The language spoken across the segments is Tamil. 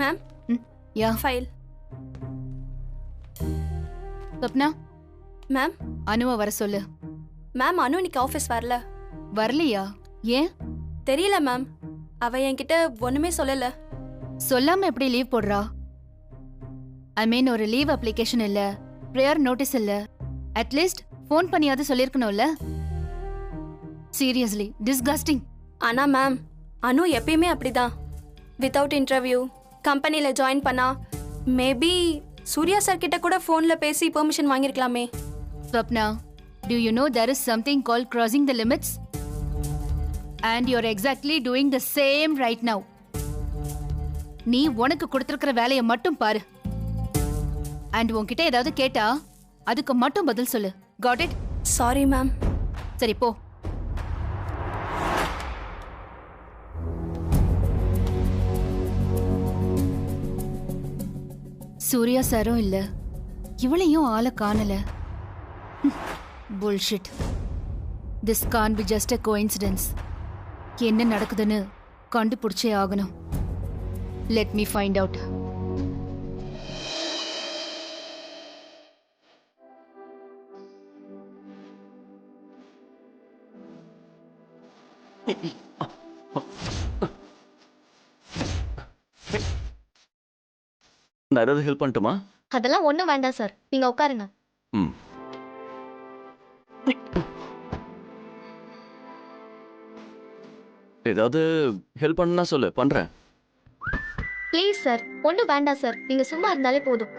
Ma'am yeah file. Sapna ma'am அனுவை வர சொல்லு. மேம் அனு இன்னைக்கு ஆஃபீஸ் வரல. வரலையா? ஏன் தெரியல மேம். அவ என்கிட்ட ஒண்ணுமே சொல்லல. சொல்லாம எப்படி லீவ் போடுறா? ஐ மீன் ஒரு லீவ் அப்ளிகேஷன் இல்ல, ப்ரேயர் நோட்டீஸ் இல்ல, அட்லீஸ்ட் ஃபோன் பண்ணியாவது சொல்லிருக்கணும்ல. Seriously disgusting. ஆனா மேம் அனு எப்பயுமே அப்படிதான். வித்தவுட் இன்டர்வியூ கம்பெனில ஜாயின் பண்ணா மேபி சூர்யா சார் கிட்ட கூட ஃபோன்ல பேசி பெர்மிஷன் வாங்கிருக்கலாமே. Swapna, do you know there is something called crossing the limits? And you're exactly doing the same right now. நீ உனக்கு கொடுத்திருக்கிற வேலையை மட்டும் பாரு. And உன்கிட்ட ஏதாவது கேட்டா அதுக்கு மட்டும் பதில் சொல்லு. Got it? Sorry ma'am. சரி போ. சூர்யா சாரும் இல்ல, இவளையும் ஆளை காணல. Bullshit. This can't be just a coincidence. என்ன நடக்குதுன்னு கண்டுபிடிச்சே ஆகணும். Let me find out. நான் ஏதாவது ஹெல்ப் பண்ணட்டுமா? அதெல்லாம் ஒண்ணும் வேண்டாம் சார், நீங்க உட்காருங்க. ம். ஏதாவது ஹெல்ப் பண்ணா சொல்லு, பண்றேன். ப்ளீஸ் சார், ஒண்ணும் வேண்டாம் சார், நீங்க சும்மா இருந்தாலே போதும்.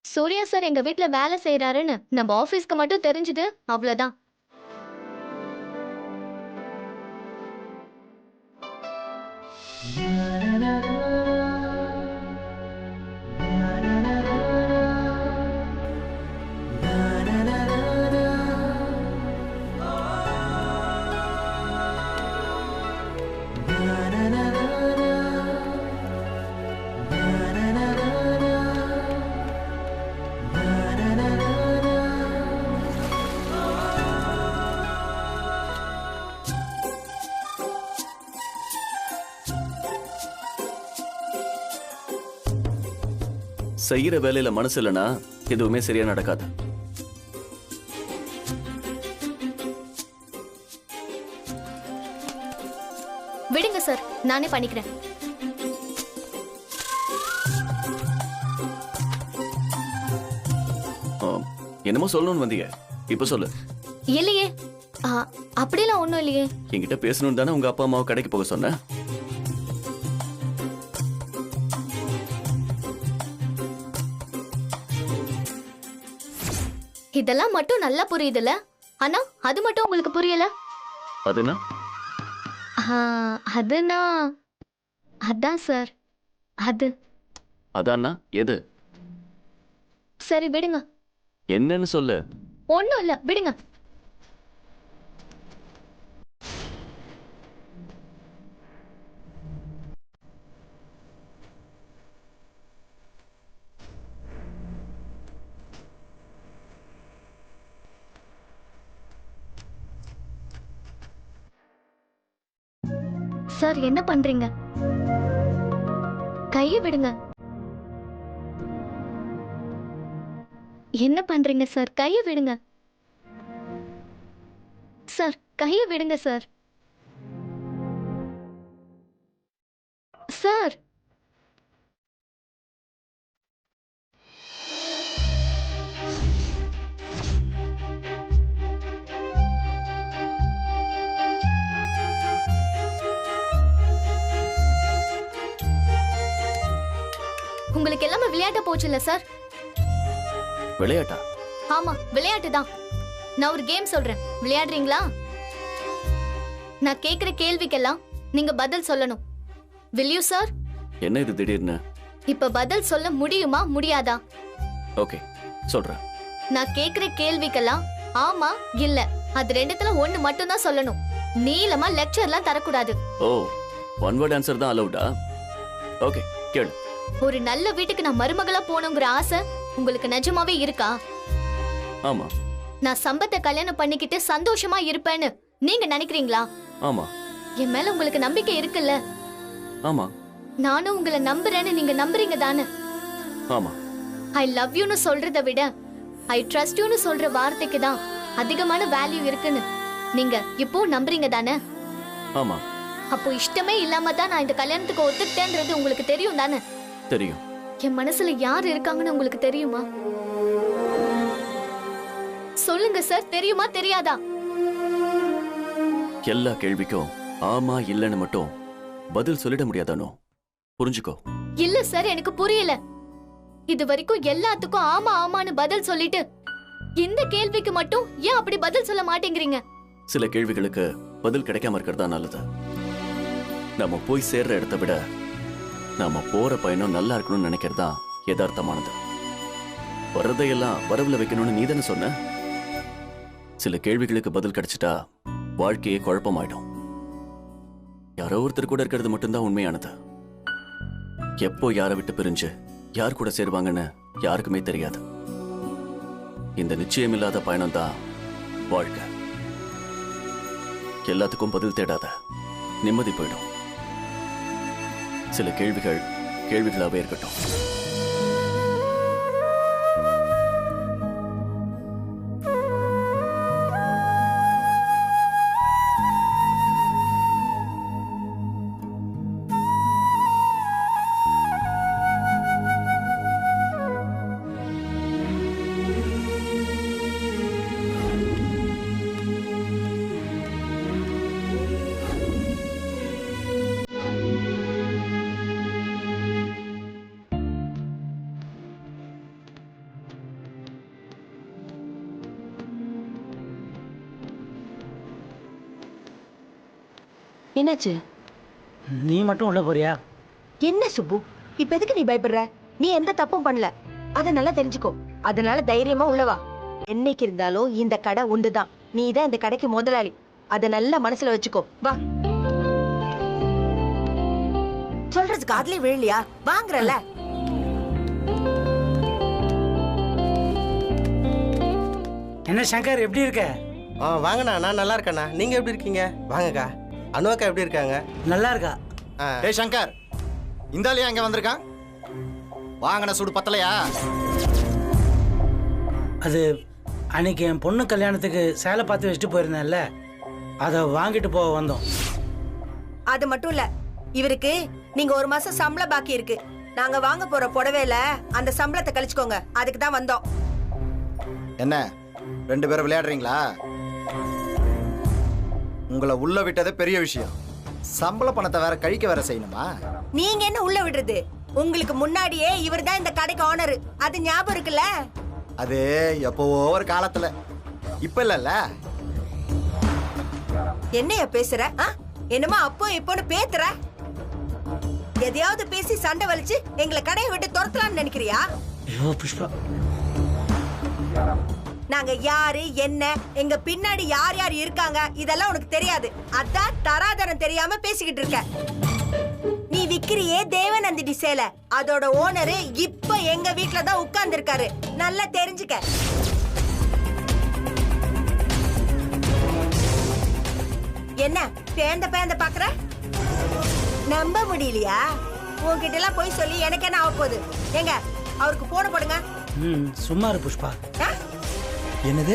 சூர்யா சார் எங்க வீட்ல வேலை செய்யறாருன்னு நம்ம ஆபீஸ்க்கு மட்டும் தெரிஞ்சது, அவ்வளவுதான். செய்யற வேலையில மனசு இல்லைன்னா எதுவுமே சரியா நடக்காது. விடுங்க சார், நானே பண்ணிக்கிறேன். என்னமோ சொல்லணும்னு வந்தீங்க, இப்ப சொல்லு. இல்லையே, அப்படிலாம் ஒண்ணும் இல்லையே. என்கிட்ட பேசணும்னு தானே உங்க அப்பா அம்மாவை கடைக்கு போக சொன்ன. இதெல்லாம் மட்டும் நல்லா புரியுதுல, ஆனா அது மட்டும் உங்களுக்கு புரியல. அதுனா? அதுனா அதான் சார். அது அதான்னா எது? சரி விடுங்க. என்னன்னு சொல்லு. ஒண்ணும் இல்ல, விடுங்க. சார் என்ன பண்றீங்க? கையை விடுங்க. என்ன பண்றீங்க சார்? கையை விடுங்க சார், கையை விடுங்க சார். சார் உங்களுக்கு எல்லாமே விளையாட்ட போச்சு இல்ல சார்? விளையாட்டா? ஆமா, விளையாட்டு தான். நான் ஒரு கேம் சொல்றேன், விளையாடுறீங்களா? நான் கேக்குற கேள்விக்கெல்லாம் நீங்க பதில் சொல்லணும். will you sir? என்ன இது திடீர்னு? இப்ப பதில் சொல்ல முடியுமா முடியாதா? ஓகே, சொல்றேன். நான் கேக்குற கேள்விக்கெல்லாம் ஆமா இல்ல அது ரெண்டுத்துல ஒண்ணு மட்டும் தான் சொல்லணும். நீளமா லெக்சர்லாம் தரக்கூடாது. ஓ, ஒன் வேர்ட் ஆன்சர் தான் அலௌடா? ஓகே, கேளு. ஒரு நல்ல வீட்டுக்கு நான் மருமகளா போகணுங்கிற ஆசை உங்களுக்கு நிஜமாவே இருக்கா? ஆமா நான் சம்பத்தை கல்யாணம் பண்ணிக்கிட்டு சந்தோஷமா இருப்பேன்னு நீங்க நினைக்கிறீங்களா? ஆமா என் மேல உங்களுக்கு நம்பிக்கை இருக்குல்ல? ஆமா நானும் உங்களை நம்புறேன்னு நீங்க நம்புறீங்க தானே? ஆமா ஐ லவ் யூன்னு சொல்றதை விட ஐ ட்ரஸ்ட் யூன்னு சொல்ற வார்த்தைக்கு தான் அதிகமான வேல்யூ இருக்குன்னு நீங்க இப்போ நம்புறீங்க தானே? ஆமா அப்போ இஷ்டமே இல்லாம தான் நான் இந்த கல்யாணத்துக்கு ஒத்துக்கிட்டேன்றது உங்களுக்கு தெரியும் தானே? தெரியும். என் மனசுல யார் இருக்காங்கன்னு உங்களுக்கு தெரியுமா? சொல்லுங்க சார், தெரியுமா தெரியாதா? எல்லா கேள்விக்கும் ஆமா இல்லன்னு மட்டும் பதில் சொல்லிட முடியாதானோ? புரிஞ்சுக்கோ. இல்ல சார், எனக்கு புரியல. இது வரைக்கும் எல்லாத்துக்கும் ஆமா ஆமான்னு பதில் சொல்லிட்டு இந்த கேள்விக்கு மட்டும் ஏன் அப்படி பதில் சொல்ல மாட்டேங்கிறீங்க? சில கேள்விகளுக்கு பதில் கிடைக்காம இருக்கிறதா நல்லது. நம்ம போய் சேர்ற இடத்தை விட நாம போற பயணம் நல்லா இருக்கணும்னு நினைக்கிறதா யதார்த்தமானது. வர்றதையெல்லாம் வரவுல வைக்கணும்னு நீ தானே சொன்ன. சில கேள்விகளுக்கு பதில் கிடைச்சிட்டா வாழ்க்கையே குழப்பமாயிடும். யாரோ ஒருத்தர் கூட இருக்கிறது மட்டும்தான் உண்மையானது. எப்போ யாரை விட்டு பிரிஞ்சு யார் கூட சேருவாங்கன்னு யாருக்குமே தெரியாது. இந்த நிச்சயமில்லாத பயணம் தான் வாழ்க்கை. எல்லாத்துக்கும் பதில் தேடாத, நிம்மதி போயிடும். சில கேள்விகள் கேள்விகளாவே இருக்கட்டும். என்னாச்சு? நீ மட்டும் உள்ள போறியா? என்ன சுப்பு, இப்ப எதுக்கு நீ பயப்படுற? நீ எந்த தப்பும் பண்ணல, அத நல்லா தெரிஞ்சுக்கோ. அதனால தைரியமா உள்ளவா. என்னைக்கு இருந்தாலும் இந்த கடை உண்டுதான். நீ தான் இந்த கடைக்கு முதலாளி. அத நல்லா மனசுல வச்சுக்கோ. வா. சொல்றது காதுலயே விழலையா? வாங்குறல. என்ன சங்கர், எப்படி இருக்க? வாங்கண்ணா, நான் நல்லா இருக்கேண்ணா. நீங்க எப்படி இருக்கீங்க? வாங்கக்கா. அனுவாக்கா எப்படி இருக்காங்க? நல்லா இருக்கா? டேய் சங்கர், இந்த ஆளியா இங்க வந்திருக்கான்? வாங்கின சூடு பத்தலையா? அது அன்னைக்கு என் பொண்ணு கல்யாணத்துக்கு சேலை பார்த்து வச்சுட்டு போயிருந்தேன்ல, அதை வாங்கிட்டு போக வந்தோம். அது மட்டும் இல்ல, இவருக்கு நீங்க ஒரு மாசம் சம்பளம் பாக்கி இருக்கு. நாங்க வாங்க போற புடவையில அந்த சம்பளத்தை கழிச்சுக்கோங்க. அதுக்கு தான் வந்தோம். என்ன 2 பேரும் விளையாடுறீங்களா? உங்களை உள்ள விட்டதே பெரிய விஷயம். சம்பள பணத்தை வேற கழிக்க வேற செய்யணுமா? நீங்க என்ன உள்ள விடுறது? உங்களுக்கு முன்னாடியே இவர் தான் இந்த கடைக்கு ஓனர். அது ஞாபகம் இருக்குல்ல? அது எப்பவோ ஒரு காலத்துல, இப்ப இல்லல்ல. என்னைய பேசுற? என்னமா அப்போ இப்போன்னு பேத்துற? எதையாவது பேசி சண்டை வலிச்சு எங்களை கடையை விட்டு துரத்தலாம்னு நினைக்கிறியா? ஐயோ புஷ்பா, நாங்க யாரு, என்ன, எங்க பின்னாடி யார் யார் இருக்காங்க இதெல்லாம் உனக்கு தெரியாது. அதான் தராதரம் தெரியாம பேசிக்கிட்டு இருக்க. நீ விக்கிரியே தேவநந்தினி சேலை, அதோட ஓனரு இப்ப எங்க வீட்டுல தான் உட்கார்ந்து இருக்காரு. நல்லா தெரிஞ்சுக்க. என்ன பேந்த பேந்த பாக்குற? நம்ப முடியலையா? உன்கிட்ட எல்லாம் போய் சொல்லி எனக்கு என்ன ஆக போகுது? எங்க அவருக்கு போன போடுங்க. சும்மா இரு புஷ்பா. என்னது?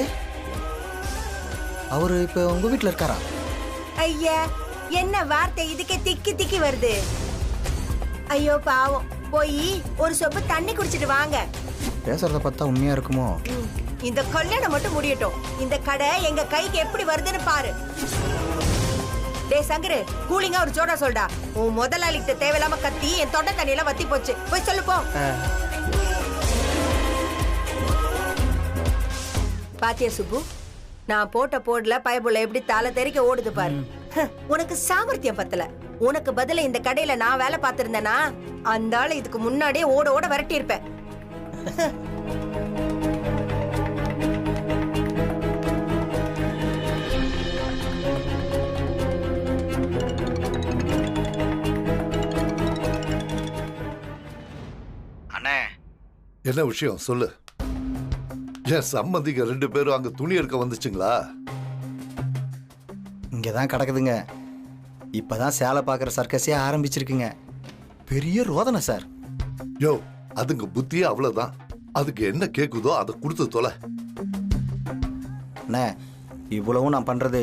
அவரு இப்ப உங்க வீட்டுல இருக்காரா? ஐயா, என்ன வார்த்தை இதுக்கே திக்கி திக்கி வருது. ஐயோ பாவம், போய் ஒரு சொப்பு தண்ணி குடிச்சிட்டு வாங்க. பேசுறத பார்த்தா உண்மையா இருக்குமோ? இந்த கல்யாணம் மட்டும் முடியட்டும். இந்த கடை எங்க கைக்கு எப்படி வருதுன்னு பாரு. டேய் சங்கரு, கூலிங்கா ஒரு சோடா சொல்டா. உன் முதலாளிகிட்ட தேவையில்லாம கத்தி என் தொண்டை தண்ணியெல்லாம் வத்தி போச்சு. போய் சொல்லு போ. பாத்தியா சுப்பு, நான் போட்ட போடல பயபுள்ள எப்படி தலை தெறிக்க ஓடுது பாரு. உனக்கு சாமர்த்தியம் பத்தல. உனக்கு பதில இந்த கடையில நான் வேலை பார்த்திருந்தேனா அந்த ஆளு இதுக்கு முன்னாடியே ஓட ஓட விரட்டி இருப்பேன். என்ன விஷயம் சொல்லு. என் சம்மந்திங்க 2 பேரும் அங்க துணி எடுக்க வந்துச்சுங்களா? இங்கே தான் கிடக்குதுங்க. இப்பதான் சேலை பார்க்குற சர்க்கஸே ஆரம்பிச்சிருக்குங்க. பெரிய ரோதனை சார். யோ, அதுங்க புத்தியே அவ்வளவுதான். அதுக்கு என்ன கேக்குதோ அதை கொடுத்து தொலை. அண்ணே, இவ்வளவும் நான் பண்றது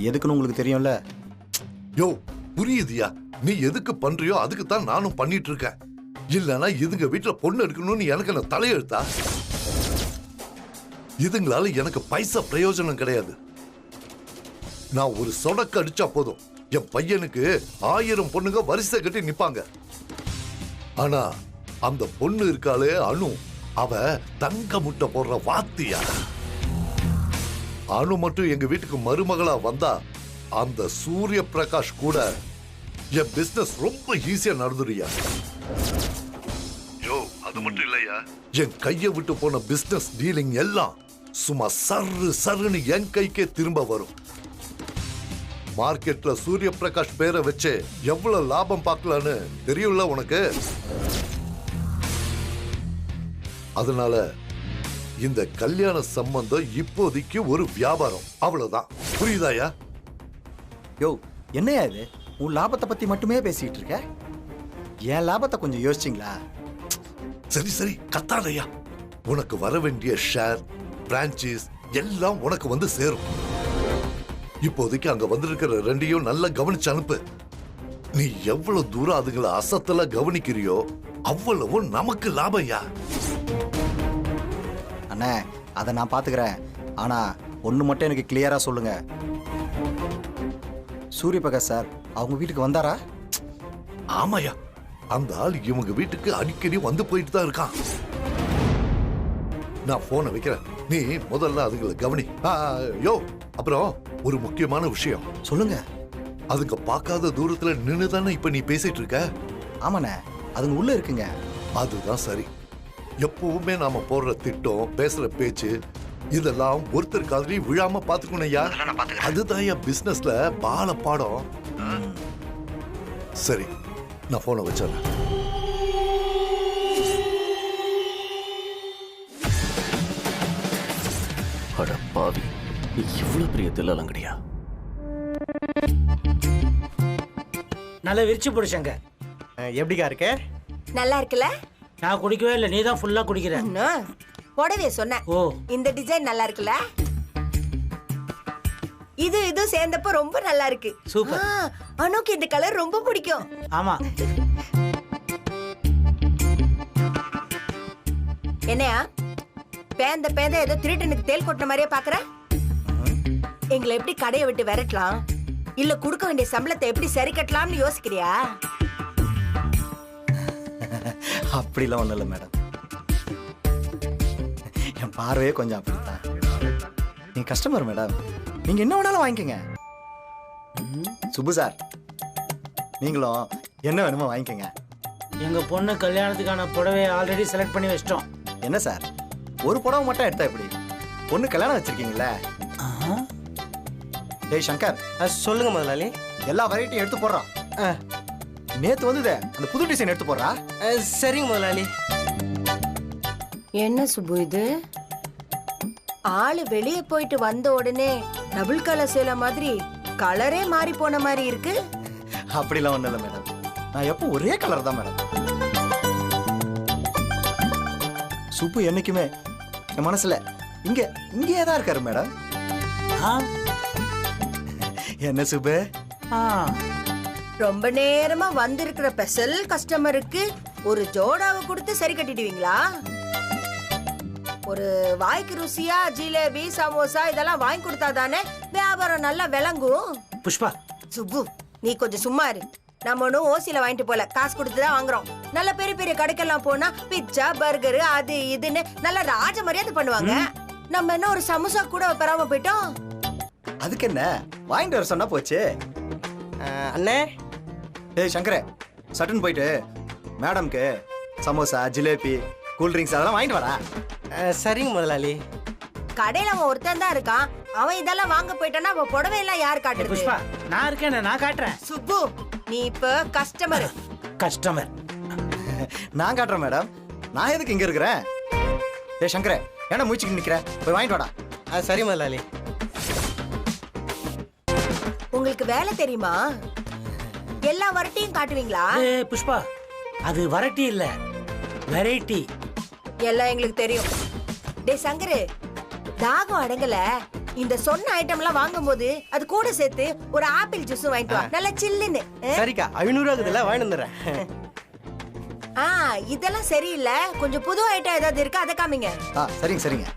எதுக்குன்னு உங்களுக்கு தெரியும்ல. யோ, புரியுதியா? நீ எதுக்கு பண்றியோ அதுக்கு தான் நானும் பண்ணிட்டு இருக்கேன். இல்லனா இதுங்க வீட்டுல பொண்ணு எடுக்கணும்னு எனக்கு என்ன தலையெழுத்தா? இதுங்களால எனக்கு பைசா பிரயோஜனம் கிடையாது. நான் ஒரு சொடக்கு அடிச்சா போதும், என் பையனுக்கு 1000 பொண்ணுங்க வரிசை கட்டி நிப்பாங்க. ஆனா அந்த பொண்ணு இருக்காளே அனு, அவ தங்க முட்டை போடுற வாத்தியா. அனு மட்டும் எங்க வீட்டுக்கு மருமகளா வந்தா அந்த சூரிய பிரகாஷ் கூட என் பிசினஸ் ரொம்ப ஈஸியா நடந்துடுயா. யோ, அது மட்டும் இல்லையா, என் கையை விட்டு போன பிசினஸ் டீலிங் எல்லாம் சும்மா சர்ரு சர்ருன்னு என் கைக்கே திரும்ப வரும். மார்க்கெட்ல சூரிய பிரகாஷ் பேரை வச்சு எவ்வளவு லாபம் பார்க்கலான்னு தெரியும்ல உனக்கு. அதனால இந்த கல்யாண சம்பந்தம் இப்போதைக்கு ஒரு வியாபாரம், அவ்வளவுதான். புரியுதாயா? யோ, என்னையா இது? உன் லாபத்தை பத்தி மட்டுமே பேசிட்டு இருக்க. என் லாபத்தை கொஞ்சம் யோசிச்சிங்களா? சரி சரி, கத்தாதையா. உனக்கு வர வேண்டிய ஷேர், பிரான்ச்சஸ் எல்லாம் உனக்கு வந்து சேரும். இப்போதைக்கு அங்க வந்திருக்கிற 2ஐயும் நல்லா கவனிச்சு அனுப்பு. நீ எவ்வளவு தூரம் அதுங்களை அசத்தல கவனிக்கிறியோ அவ்வளவு நமக்கு லாபம்யா. அண்ணே, அதை நான் பாத்துக்கிறேன். ஆனா ஒண்ணு மட்டும் எனக்கு கிளியரா சொல்லுங்க. சூரிய பிரகாஷ் சார் அவங்க வீட்டுக்கு வந்தாரா? ஆமாயா, அந்த ஆள் இவங்க வீட்டுக்கு அடிக்கடி வந்து போயிட்டு தான் இருக்கான். நான் போனை வைக்கிறேன், நீ முதல்ல அதுங்களை கவனி. யோ, அப்புறம் ஒரு முக்கியமான விஷயம் சொல்லுங்க. அதுங்க பார்க்காத தூரத்துல நின்னு தானே இப்ப நீ பேசிட்டு இருக்க? ஆமாண்ணே, அதுங்க உள்ள இருக்குங்க. அதுதான் சரி. எப்பவுமே நாம போடுற திட்டம், பேசுற பேச்சு இதெல்லாம் ஒருத்தர் காதுலயும் விழாம பாத்துக்கணும்யா. அதுதான் என் பிசினஸ்ல பால பாடம். சரி, நான் போனை வச்சிடறேன். அட பாவி, நீ இவ்வளவு பெரிய தில்லாலங்கடியா? நல்லா விரிச்சு போடு சங்கர். எப்படிக்கா இருக்கு? நல்லா இருக்குல்ல? நான் குடிக்கவே இல்லை, நீ தான் ஃபுல்லா குடிக்கிற. புடவைய சொன்னேன். ஓ, இந்த டிசைன் நல்லா இருக்குல்ல? இது சேர்ந்தப்ப ரொம்ப நல்லா இருக்கு. சூப்பர். அனுக்கு இந்த கலர் ரொம்ப பிடிக்கும். ஆமா. என்னையா பேந்த ஏதோ திருட்டனுக்கு தேல் கொட்டின மாதிரியே பாக்குற? எங்களை எப்படி கடையை விட்டு விரட்டலாம், இல்ல கொடுக்க வேண்டிய சம்பளத்தை எப்படி சரி கட்டலாம்னு யோசிக்கிறியா? அப்படிலாம் ஒண்ணும் இல்லை மேடம். என் பார்வையே கொஞ்சம் அப்படித்தான். நீங்க கஸ்டமர் மேடம், நீங்க என்ன வேணாலும் வாங்கிக்கோங்க. சுப்பு சார், நீங்களும் என்ன வேணுமோ வாங்கிக்கோங்க. எங்க பொண்ணு கல்யாணத்துக்கான புடவையை ஆல்ரெடி செலக்ட் பண்ணி வச்சிட்டோம். என்ன சார், ஒரு புடவை மட்டும் எடுத்தா எப்படி? பொண்ணு கல்யாணம் வச்சிருக்கீங்களா? டேய் சங்கர், சொல்லுங்க முதலாளி. எல்லா வெரைட்டியும் எடுத்து போடுறான். நேத்து வந்ததே அந்த புது டிசைன் எடுத்து போடுறா. சரிங்க முதலாளி. என்ன சுப்பு இது? ஆளு வெளியே போயிட்டு வந்த உடனே டபுள் கலர் சேலை மாதிரி கலரே மாறி போன மாதிரி இருக்கு. அப்படிலாம் ஒண்ணும் இல்லை மேடம், நான் எப்போ ஒரே கலர் தான் மேடம். சுப்பு என்னைக்குமே என் மனசுல இங்கே தான் இருக்காரு மேடம். என்ன சுப்பு? ரொம்ப நேரமா வந்திருக்கிற ஸ்பெஷல் கஸ்டமருக்கு ஒரு ஜோடாவை கொடுத்து சரி கட்டிடுவீங்களா? ஒரு வாய்க்கு ருசியா ஜிலேபி, சமோசா இதெல்லாம் வாங்கி கொடுத்தாதானே வியாபாரம் நல்லா விளங்கும். புஷ்பா, சுப்பு நீ கொஞ்சம் சும்மா இரு. நம்ம ஒன்றும் ஓசியில வாங்கிட்டு போல, காசு கொடுத்துதான் வாங்குறோம். நல்ல பெரிய பெரிய கடைக்கெல்லாம் போனா பிட்சா, பர்கரு அது இதுன்னு நல்ல ராஜ மரியாதை பண்ணுவாங்க. நம்ம என்ன ஒரு சமோசா கூட பெறாம போயிட்டோம். அதுக்கு என்ன, வாங்கிட்டு வர சொன்னா போச்சு. அண்ணே. ஏய் சங்கரே, சட்டுன்னு போயிட்டு மேடம்க்கு சமோசா, ஜிலேபி, கூல்ட்ரிங்க்ஸ் அதெல்லாம் வாங்கிட்டு வரா. சரிங்க முதலாளி. கடையில அவன் ஒருத்தன் தான் இருக்கான். அவன் இதெல்லாம் வாங்க போயிட்டானா அவன் புடவை எல்லாம் யாரு காட்டுறது? புஷ்பா, நான் இருக்கேன், நான் காட்டுறேன். சுப்பு, நீ இப்ப கஸ்டமர். கஸ்டமர் நான் காட்டுறேன் மேடம். நான் எதுக்கு இங்க இருக்கிறேன்? ஏ சங்கரே ஏன்னா மூச்சுக்கு நிக்கிற போய் வாங்கிட்டு வாடா. சரி முதலாளி. உங்களுக்கு வேலை தெரியுமா? எல்லா வரட்டியும் காட்டுவீங்களா? புஷ்பா அது வரட்டி இல்ல வெரைட்டி. எல்லாம் எங்களுக்கு தெரியும். டே சங்கரு, தாகம் அடங்கல. இந்த சொன்ன ஐட்டம்லாம் வாங்கும்போது அது கூட சேர்த்து ஒரு ஆப்பிள் ஜூஸ் வாங்கிட்டு வா, நல்லா சில்லுன்னு. சரிக்கா 500 ஆகுதுல்ல, வாங்கி வந்துடுறேன். இதெல்லாம் சரியில்லை. கொஞ்சம் புது ஐட்டம் ஏதாவது இருக்கு, அதை காமிங்க. சரிங்க சரிங்க.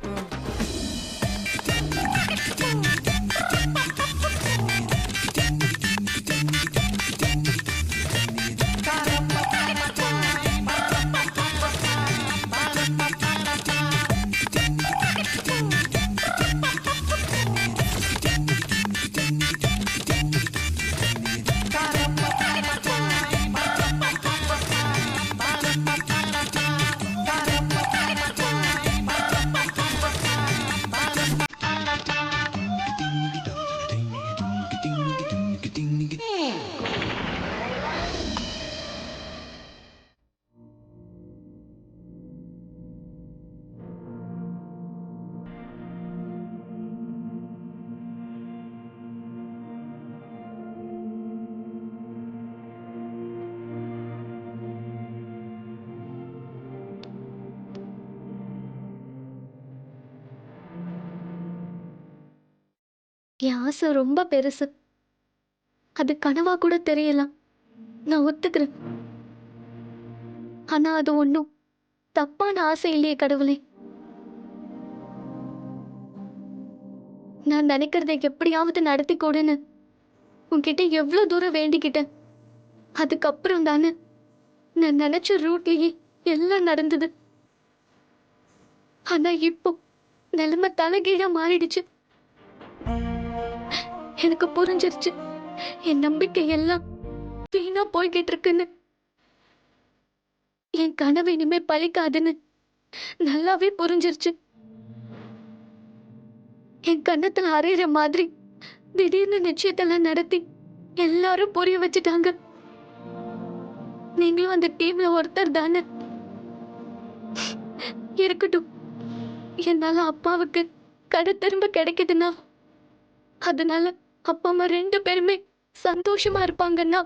என் ஆசை ரொம்ப பெருசு. அது கனவா கூட தெரியலாம், நான் ஒத்துக்கிறேன். ஆனா அது ஒண்ணும் தப்பான ஆசை இல்லையே கடவுளே. நான் நினைக்கிறதை எப்படியாவது நடத்தி கொடுன்னு உன்கிட்ட எவ்வளவு தூரம் வேண்டிக்கிட்டேன். அதுக்கப்புறம் தானே நான் நினைச்ச ரூட்லயே எல்லாம் நடந்தது. ஆனா இப்போ நிலைமை தலைகீழா மாறிடுச்சு. எனக்கு புரிஞ்சிருச்சு என் நம்பிக்கை எல்லாம் வீணா போய்கிட்டு இருக்குன்னு. என் கனவு இனிமே பழிக்காதுன்னு நல்லாவே புரிஞ்சிருச்சு. என் கண்ணத்துல அரையிற மாதிரி திடீர்னு நிச்சயத்தெல்லாம் நடத்தி எல்லாரும் புரிய வச்சுட்டாங்க. நீங்களும் அந்த டீம்ல ஒருத்தர் தானே. இருக்கட்டும், என்னால அப்பாவுக்கு கடை திரும்ப கிடைக்குதுன்னா, அதனால அப்பா அம்மா 2 பேருமே சந்தோஷமா இருப்பாங்கன்னா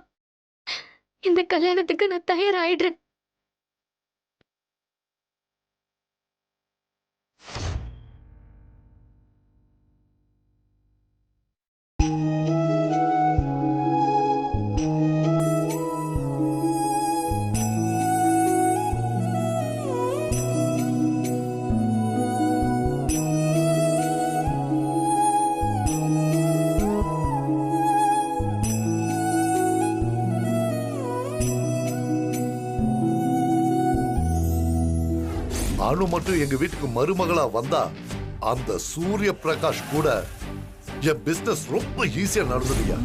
இந்த கல்யாணத்துக்கு நான் தயாராயிடுறேன். அனு மட்டும் எங்க வீட்டுக்கு மருமகளா வந்தா அந்த சூரிய பிரகாஷ் கூட என் பிசினஸ் ரொம்ப ஈஸியா நடந்ததுயா.